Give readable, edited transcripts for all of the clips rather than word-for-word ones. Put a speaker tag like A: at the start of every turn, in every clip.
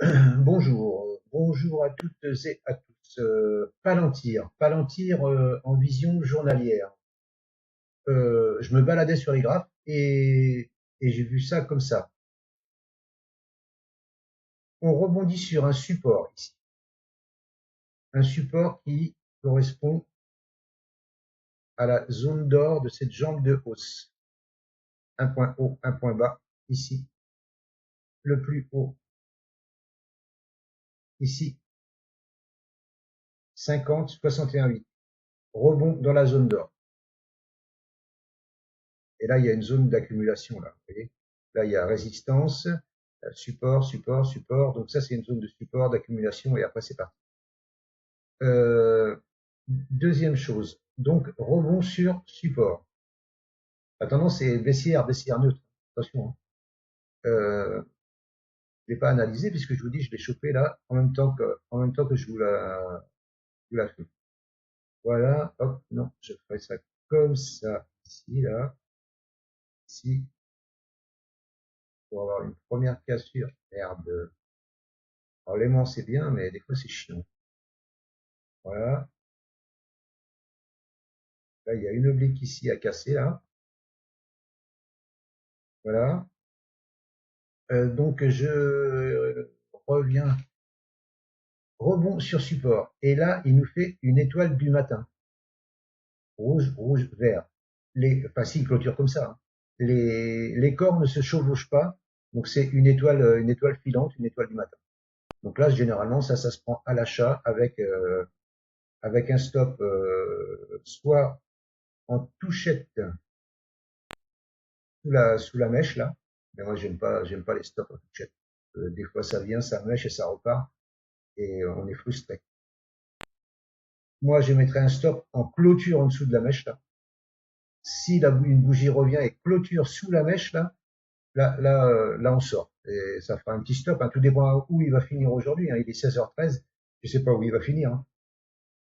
A: Bonjour à toutes et à tous. Palantir en vision journalière. Je me baladais sur les graphes et j'ai vu ça comme ça. On rebondit sur un support ici, un support qui correspond à la zone d'or de cette jambe de hausse. Un point haut, un point bas, ici. Le plus haut, ici, 50, 61,8. Rebond dans la zone d'or. Et là, il y a une zone d'accumulation, là. Vous voyez, là, il y a résistance, support, support, support. Donc ça, c'est une zone de support, d'accumulation, et après, c'est parti. Deuxième chose, donc rebond sur support. La tendance est baissière, baissière neutre. Attention, hein. Je l'ai pas analysé puisque je vous dis, je l'ai chopé là en même temps que je vous la fais. Voilà, hop, non, je ferai ça comme ça, ici, là, ici, pour avoir une première cassure. Merde. Alors l'aimant c'est bien, mais des fois c'est chiant. Voilà. Là, il y a une oblique ici à casser, là. Voilà. Donc je reviens, rebond sur support. Et là, il nous fait une étoile du matin. Rouge, rouge, vert. Enfin, si, il clôture comme ça, hein. Les corps ne se chevauchent pas. Donc c'est une étoile filante, une étoile du matin. Donc là, généralement, ça se prend à l'achat avec un stop soit en touchette sous la mèche là. Mais moi j'aime pas les stops en touchette. Des fois ça vient, ça mèche et ça repart et on est frustré. Moi je mettrais un stop en clôture en dessous de la mèche là. Si une bougie revient et clôture sous la mèche là on sort. Et ça fera un petit stop, hein. Tout dépend où il va finir aujourd'hui, hein. Il est 16h13, je sais pas où il va finir, hein.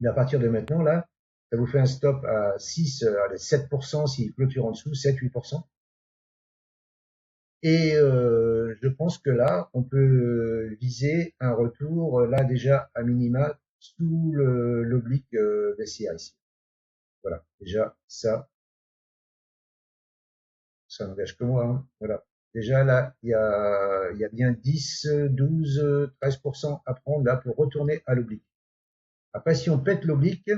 A: Mais à partir de maintenant là, ça vous fait un stop à 6, allez, 7% s'il clôture en dessous, 7-8%. Et je pense que là, on peut viser un retour, là déjà à minima, sous l'oblique baissière ici. Voilà, déjà ça n'engage que moi, hein. Voilà. Déjà là, il y a bien 10, 12, 13% à prendre là pour retourner à l'oblique. Après, si on pète l'oblique,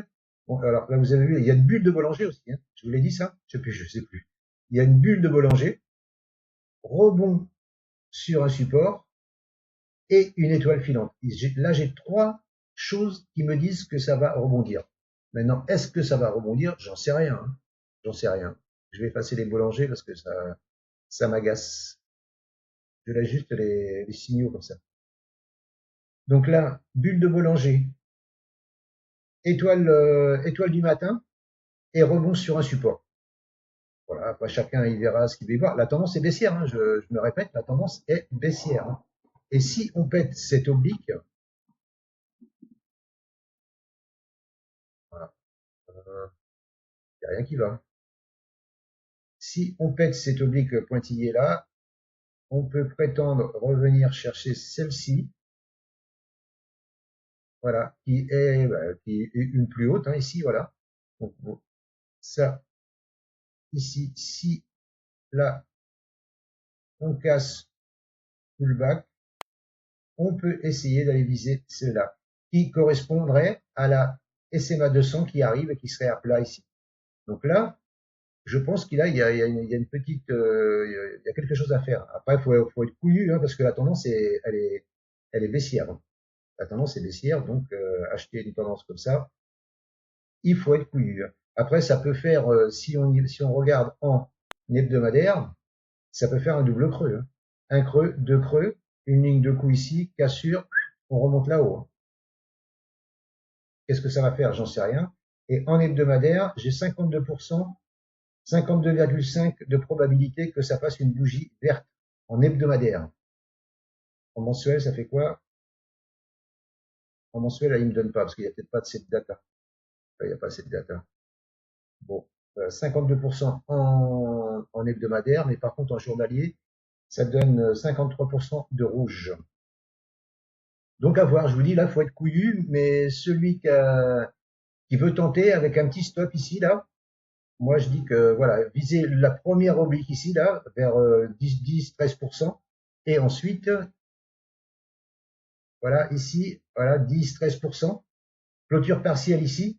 A: bon, alors là vous avez vu, il y a une bulle de Bollinger aussi, hein. Je vous l'ai dit ça? Je sais plus. Il y a une bulle de Bollinger, rebond sur un support, et une étoile filante. Là, j'ai trois choses qui me disent que ça va rebondir. Maintenant, est-ce que ça va rebondir? J'en sais rien, hein. J'en sais rien. Je vais effacer les boulangers parce que ça m'agace. Je laisse juste les signaux comme ça. Donc là, bulle de Bollinger, étoile du matin et rebond sur un support. Voilà, après chacun il verra ce qu'il veut voir. La tendance est baissière, hein, je me répète, la tendance est baissière, hein. Et si on pète cette oblique, voilà, il n'y a rien qui va. Si on pète cette oblique pointillée là, on peut prétendre revenir chercher celle-ci, voilà, qui est une plus haute, hein, ici, voilà. Donc, bon, ça, ici, si là, on casse pullback, on peut essayer d'aller viser celle-là, qui correspondrait à la SMA 200 qui arrive et qui serait à plat ici. Donc là, je pense qu'il y a une petite, il y a quelque chose à faire. Après, faut être couillu, hein, parce que la tendance elle est baissière, hein. La tendance est baissière, donc acheter une tendance comme ça, il faut être couillu. Après, ça peut faire, si on regarde en hebdomadaire, ça peut faire un double creux, hein. Un creux, deux creux, une ligne de coup ici, cassure, on remonte là-haut, hein. Qu'est-ce que ça va faire? J'en sais rien. Et en hebdomadaire, j'ai 52%, 52,5 de probabilité que ça fasse une bougie verte en hebdomadaire. En mensuel, ça fait quoi? En mensuel, là, il me donne pas, parce qu'il n'y a peut-être pas de cette data. Là, il n'y a pas cette data. Bon, 52% en hebdomadaire, mais par contre en journalier, ça donne 53% de rouge. Donc à voir, je vous dis là, faut être couillu, mais celui qui veut tenter avec un petit stop ici, là, moi je dis que voilà, visez la première oblique ici, là, vers 10-13%, et ensuite, voilà, ici, voilà, 10-13%, clôture partielle ici,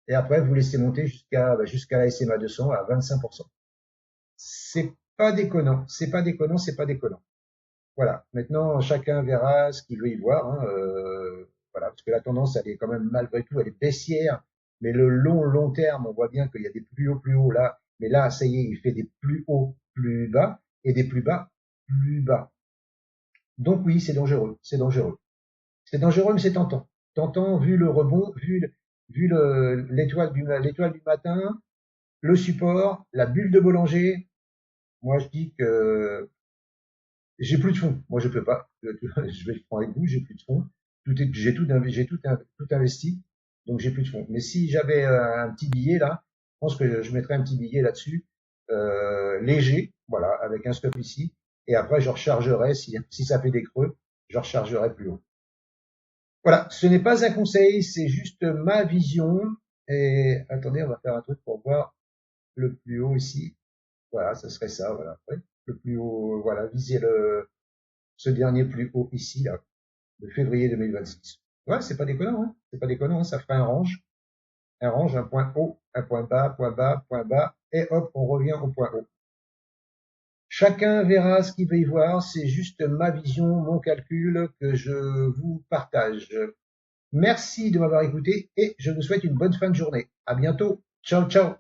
A: et après vous laissez monter jusqu'à la SMA 200 à 25%. C'est pas déconnant, c'est pas déconnant, c'est pas déconnant. Voilà. Maintenant, chacun verra ce qu'il veut y voir, hein, voilà, parce que la tendance, elle est quand même malgré tout, elle est baissière. Mais le long terme, on voit bien qu'il y a des plus hauts là. Mais là, ça y est, il fait des plus hauts plus bas et des plus bas plus bas. Donc oui, c'est dangereux, c'est dangereux. C'est dangereux, mais c'est tentant. Tentant vu le rebond, vu l'étoile du matin, le support, la bulle de Bollinger. Moi, je dis que j'ai plus de fonds. Moi, je peux pas. Je vais le prendre avec vous. J'ai plus de fonds. Tout investi. Donc, j'ai plus de fonds. Mais si j'avais un petit billet là, je pense que je mettrais un petit billet là-dessus, léger, voilà, avec un stop ici. Et après, je rechargerai si ça fait des creux, je rechargerai plus haut. Voilà. Ce n'est pas un conseil, c'est juste ma vision. Et attendez, on va faire un truc pour voir le plus haut ici. Voilà, ce serait ça. Voilà. Ouais. Le plus haut, voilà, visez ce dernier plus haut ici, là, de février 2026. Ouais, c'est pas déconnant, hein. C'est pas déconnant, hein. Ça ferait un range, un point haut, un point bas, et hop, on revient au point haut. Chacun verra ce qu'il veut y voir, c'est juste ma vision, mon calcul que je vous partage. Merci de m'avoir écouté et je vous souhaite une bonne fin de journée. À bientôt. Ciao, ciao.